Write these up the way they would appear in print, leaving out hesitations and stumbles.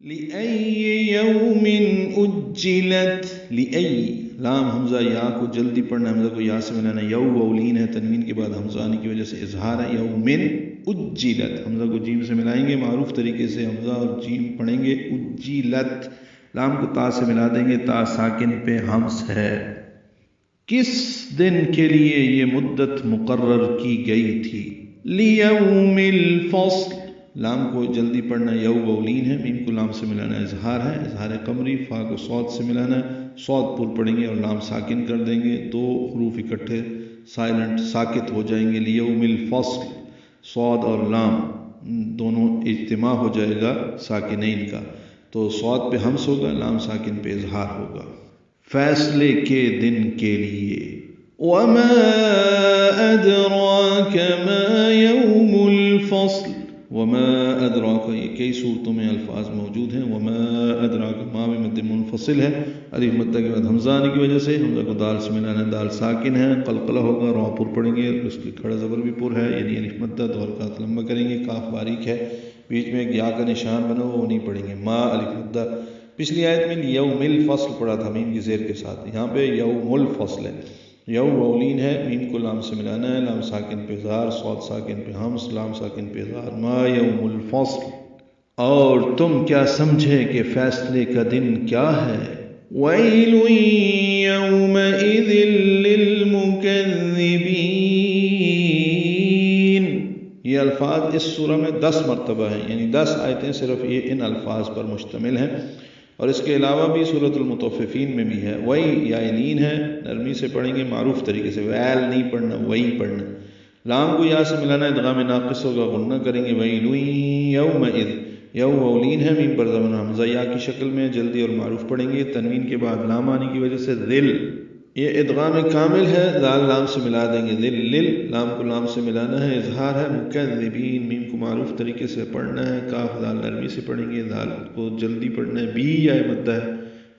لِأَيِّ يَوْمٍ اُجِّلَتْ لِأَيِّ لام حمزہ یا کو جلدی پڑھنا، حمزہ کو یا سے ملانا، یو وولین ہے، تنوین کے بعد حمزہ آنے کی وجہ سے اظہار ہے، یومن اجلت، حمزہ کو جیم سے ملائیں گے، معروف طریقے سے حمزہ اور جیم پڑھیں گے، اجلت، لام کو تا سے ملا دیں گے، تا ساکن پہ حمز ہے۔ کس دن کے لیے یہ مدت مقرر کی گئی تھی؟ لیوم الفصل، لام کو جلدی پڑھنا، یو وولین ہے، میم کو لام سے ملانا، اظہار ہے، اظہار قمری، فا کو صاد سے ملانا، صاد پر پڑھیں گے اور لام ساکن کر دیں گے، دو حروف اکٹھے سائلنٹ ساکت ہو جائیں گے، لیوم الفصل، صاد اور لام دونوں اجتماع ہو جائے گا ساکنین کا، تو صاد پہ حمز ہوگا، لام ساکن پہ اظہار ہوگا۔ فیصلے کے دن کے لیے، وما ادراک ما یوم الفصل، وما ادراک، یہ کئی صورتوں میں الفاظ موجود ہیں، وما ادراک، ما میں مد منفصل ہے، الف مدہ کے بعد حمزہ آنے کی وجہ سے حمزہ کو دال سے ملانا ہے، دال ساکن ہے، قلقلہ ہوگا، را پر پڑھیں گے، اس کی کھڑا زبر بھی پر ہے، یعنی الف مدہ، دو حرکات لمبا کریں گے، کاف باریک ہے، بیچ میں ایک یا کا نشان بنا ہوا وہ نہیں پڑھیں گے، ما الف مدہ۔ پچھلی آیت میں یوم الفصل پڑھا تھا میم کی زیر کے ساتھ، یہاں پہ یوم الفصل ہے، یو وولین ہے، میم کو لام سے ملانا ہے، لام ساکن پہ اظہار، صاد ساکن پہ حمز، لام ساکن پہ اظہار، ما یوم الفصل، اور تم کیا سمجھے کہ فیصلے کا دن کیا ہے؟ ویل یومئذ للمکذبین، یہ الفاظ اس سورہ میں 10 مرتبہ ہیں، یعنی 10 آیتیں صرف یہ ان الفاظ پر مشتمل ہیں، اور اس کے علاوہ بھی سورۃ المطففین میں بھی ہے، وی یا لین ہے، نرمی سے پڑھیں گے، معروف طریقے سے، ویل نہیں پڑھنا، وی پڑھنا، لام کو یا سے ملانا، ادغام ناقص ہوگا، غنہ کریں گے، ویل یومئذ، یو وولین ہے، میم پر زبر حمزہ یا کی شکل میں، جلدی اور معروف پڑھیں گے، تنوین کے بعد لام آنے کی وجہ سے ذل، یہ ادغام کامل ہے، دال لام سے ملا دیں گے، ذل لل، لام کو لام سے ملانا ہے، اظہار ہے، مکذبین، میم کو معروف طریقے سے پڑھنا ہے، کاف دال نرمی سے پڑھیں گے، دال کو جلدی پڑھنا ہے، بی یا مدہ ہے،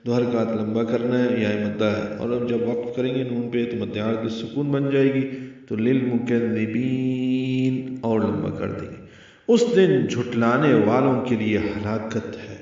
دو حرکات لمبا کرنا ہے، یا مدہ ہے، اور اب جب وقف کریں گے نون پہ تو مد عارض سکون بن جائے گی، تو للمکذبین اور لمبا کر دیں گے۔ اس دن جھٹلانے والوں کے لیے ہلاکت ہے۔